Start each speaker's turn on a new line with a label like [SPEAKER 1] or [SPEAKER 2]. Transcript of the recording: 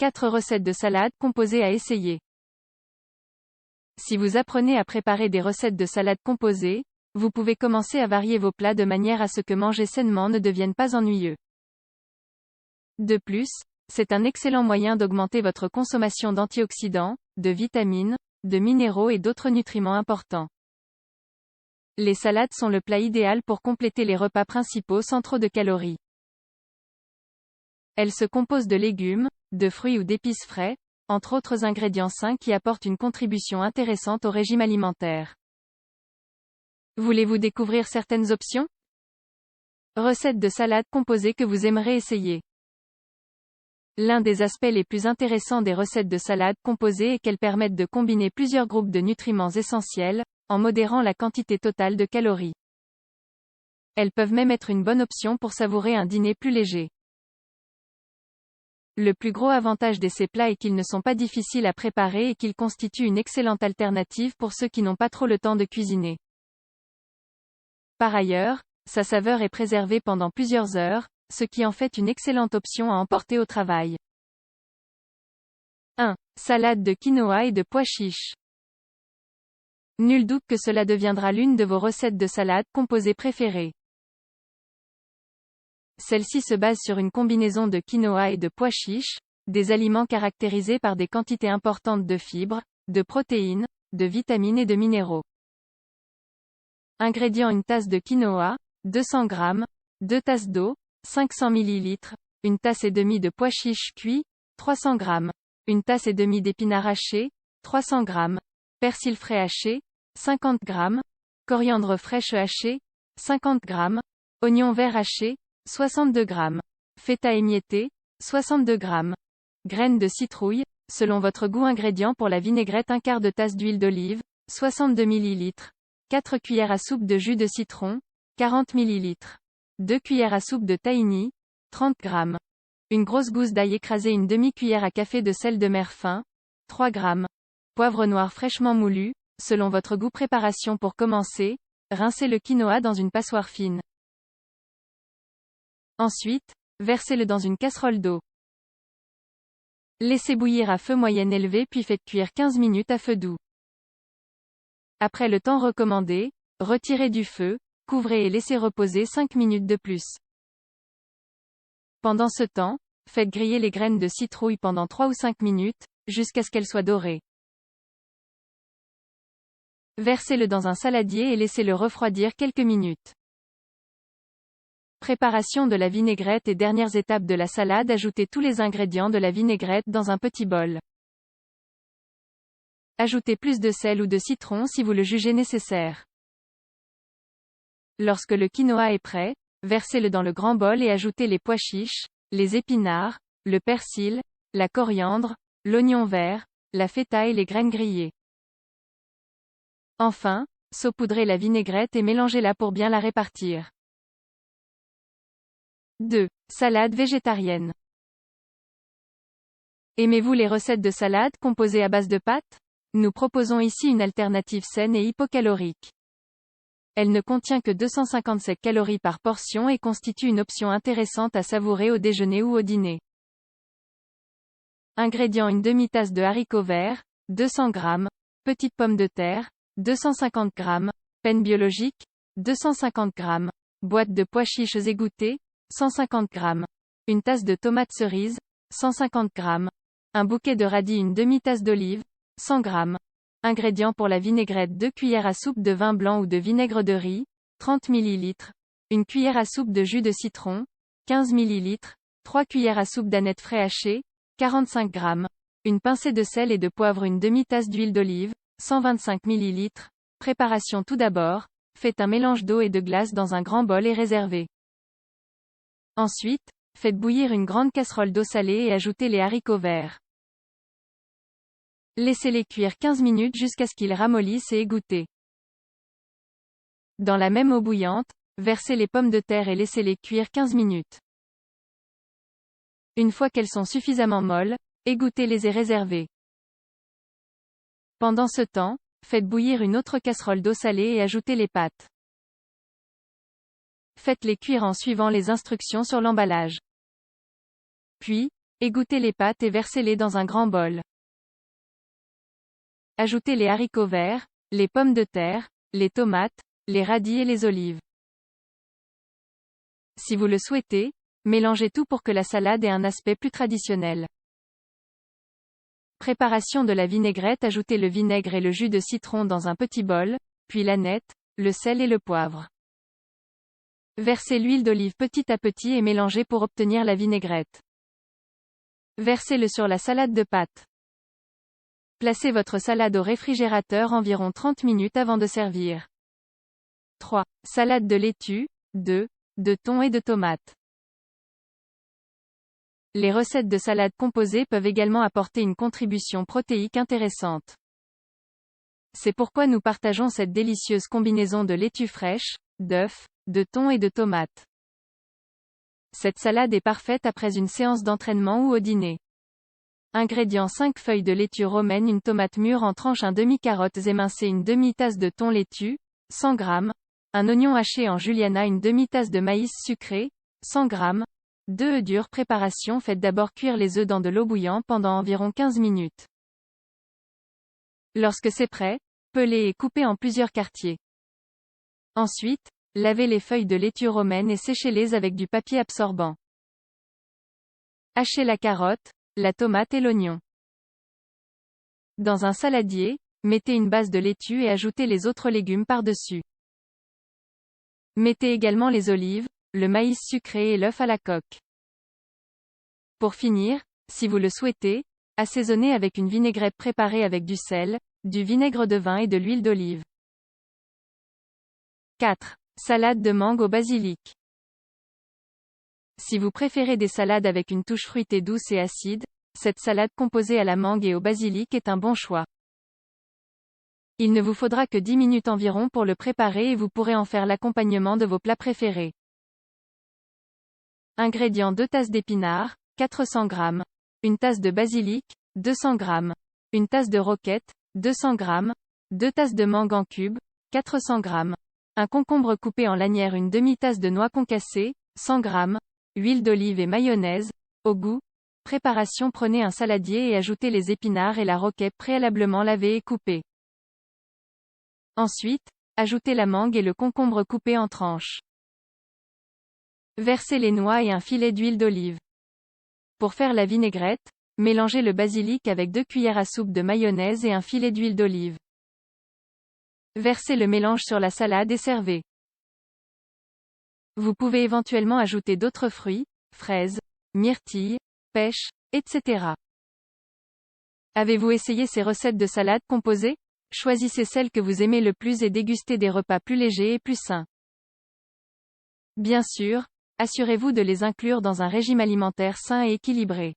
[SPEAKER 1] 4 recettes de salade composée à essayer. Si vous apprenez à préparer des recettes de salade composée, vous pouvez commencer à varier vos plats de manière à ce que manger sainement ne devienne pas ennuyeux. De plus, c'est un excellent moyen d'augmenter votre consommation d'antioxydants, de vitamines, de minéraux et d'autres nutriments importants. Les salades sont le plat idéal pour compléter les repas principaux sans trop de calories. Elles se composent de légumes, de fruits ou d'épices frais, entre autres ingrédients sains qui apportent une contribution intéressante au régime alimentaire. Voulez-vous découvrir certaines options? Recettes de salade composée que vous aimerez essayer. L'un des aspects les plus intéressants des recettes de salade composée est qu'elles permettent de combiner plusieurs groupes de nutriments essentiels, en modérant la quantité totale de calories. Elles peuvent même être une bonne option pour savourer un dîner plus léger. Le plus gros avantage de ces plats est qu'ils ne sont pas difficiles à préparer et qu'ils constituent une excellente alternative pour ceux qui n'ont pas trop le temps de cuisiner. Par ailleurs, sa saveur est préservée pendant plusieurs heures, ce qui en fait une excellente option à emporter au travail. 1. Salade de quinoa et de pois chiches. Nul doute que cela deviendra l'une de vos recettes de salade composée préférées. Celle-ci se base sur une combinaison de quinoa et de pois chiches, des aliments caractérisés par des quantités importantes de fibres, de protéines, de vitamines et de minéraux. Ingrédients: une tasse de quinoa, 200 g, 2 tasses d'eau, 500 ml, une tasse et demie de pois chiches cuits, 300 g, une tasse et demie d'épinards hachés, 300 g, persil frais haché, 50 g, coriandre fraîche hachée, 50 g, oignons verts hachés, 62 g, feta émietté, 62 g, graines de citrouille, selon votre goût. Ingrédients pour la vinaigrette: un quart de tasse d'huile d'olive, 62 ml, 4 cuillères à soupe de jus de citron, 40 ml, 2 cuillères à soupe de tahini, 30 g, une grosse gousse d'ail écrasée, une demi-cuillère à café de sel de mer fin, 3 g, poivre noir fraîchement moulu, selon votre goût. Préparation: pour commencer, rincez le quinoa dans une passoire fine. Ensuite, versez-le dans une casserole d'eau. Laissez bouillir à feu moyen élevé puis faites cuire 15 minutes à feu doux. Après le temps recommandé, retirez du feu, couvrez et laissez reposer 5 minutes de plus. Pendant ce temps, faites griller les graines de citrouille pendant 3 ou 5 minutes, jusqu'à ce qu'elles soient dorées. Versez-le dans un saladier et laissez-le refroidir quelques minutes. Préparation de la vinaigrette et dernières étapes de la salade: ajoutez tous les ingrédients de la vinaigrette dans un petit bol. Ajoutez plus de sel ou de citron si vous le jugez nécessaire. Lorsque le quinoa est prêt, versez-le dans le grand bol et ajoutez les pois chiches, les épinards, le persil, la coriandre, l'oignon vert, la feta et les graines grillées. Enfin, saupoudrez la vinaigrette et mélangez-la pour bien la répartir. 2. Salade végétarienne. Aimez-vous les recettes de salade composées à base de pâtes? Nous proposons ici une alternative saine et hypocalorique. Elle ne contient que 257 calories par portion et constitue une option intéressante à savourer au déjeuner ou au dîner. Ingrédients: une demi-tasse de haricots verts, 200 g, petites pommes de terre, 250 g, peine biologique, 250 g, boîte de pois chiches égouttés, 150 g, une tasse de tomates cerises, 150 g, un bouquet de radis, une demi-tasse d'olive, 100 g. Ingrédients pour la vinaigrette: 2 cuillères à soupe de vin blanc ou de vinaigre de riz, 30 ml, une cuillère à soupe de jus de citron, 15 ml, 3 cuillères à soupe d'anettes frais hachées, 45 g, une pincée de sel et de poivre, une demi-tasse d'huile d'olive, 125 ml. Préparation: tout d'abord, faites un mélange d'eau et de glace dans un grand bol et réservez. Ensuite, faites bouillir une grande casserole d'eau salée et ajoutez les haricots verts. Laissez-les cuire 15 minutes jusqu'à ce qu'ils ramollissent et égouttez. Dans la même eau bouillante, versez les pommes de terre et laissez-les cuire 15 minutes. Une fois qu'elles sont suffisamment molles, égouttez-les et réservez. Pendant ce temps, faites bouillir une autre casserole d'eau salée et ajoutez les pâtes. Faites-les cuire en suivant les instructions sur l'emballage. Puis, Égouttez les pâtes et versez-les dans un grand bol. Ajoutez les haricots verts, les pommes de terre, les tomates, les radis et les olives. Si vous le souhaitez, mélangez tout pour que la salade ait un aspect plus traditionnel. Préparation de la vinaigrette. Ajoutez le vinaigre et le jus de citron dans un petit bol, puis l'aneth, le sel et le poivre. Versez l'huile d'olive petit à petit et mélangez pour obtenir la vinaigrette. Versez-le sur la salade de pâtes. Placez votre salade au réfrigérateur environ 30 minutes avant de servir. 3. Salade de laitue, de thon et de tomates. Les recettes de salade composée peuvent également apporter une contribution protéique intéressante. C'est pourquoi nous partageons cette délicieuse combinaison de laitue fraîche, d'œufs, de thon et de tomates. Cette salade est parfaite après une séance d'entraînement ou au dîner. Ingrédients: 5 feuilles de laitue romaine, une tomate mûre en tranches, un demi-carotte émincée, une demi-tasse de thon laitue, 100 g, un oignon haché en juliana, une demi-tasse de maïs sucré, 100 g, 2 œufs durs. Préparation: faites d'abord cuire les œufs dans de l'eau bouillante pendant environ 15 minutes. Lorsque c'est prêt, pelez et coupez en plusieurs quartiers. Ensuite, lavez les feuilles de laitue romaine et séchez-les avec du papier absorbant. Hachez la carotte, la tomate et l'oignon. Dans un saladier, mettez une base de laitue et ajoutez les autres légumes par-dessus. Mettez également les olives, le maïs sucré et l'œuf à la coque. Pour finir, si vous le souhaitez, assaisonnez avec une vinaigrette préparée avec du sel, du vinaigre de vin et de l'huile d'olive. 4. Salade de mangue au basilic. Si vous préférez des salades avec une touche fruitée douce et acide, cette salade composée à la mangue et au basilic est un bon choix. Il ne vous faudra que 10 minutes environ pour le préparer et vous pourrez en faire l'accompagnement de vos plats préférés. Ingrédients: 2 tasses d'épinards, 400 g, une tasse de basilic, 200 g, une tasse de roquette, 200 g, 2 tasses de mangue en cubes, 400 g, un concombre coupé en lanières, une demi-tasse de noix concassées, 100 g, huile d'olive et mayonnaise, au goût. Préparation: prenez un saladier et ajoutez les épinards et la roquette préalablement lavés et coupés. Ensuite, ajoutez la mangue et le concombre coupé en tranches. Versez les noix et un filet d'huile d'olive. Pour faire la vinaigrette, mélangez le basilic avec 2 cuillères à soupe de mayonnaise et un filet d'huile d'olive. Versez le mélange sur la salade et servez. Vous pouvez éventuellement ajouter d'autres fruits, fraises, myrtilles, pêches, etc. Avez-vous essayé ces recettes de salade composée? Choisissez celle que vous aimez le plus et dégustez des repas plus légers et plus sains. Bien sûr, assurez-vous de les inclure dans un régime alimentaire sain et équilibré.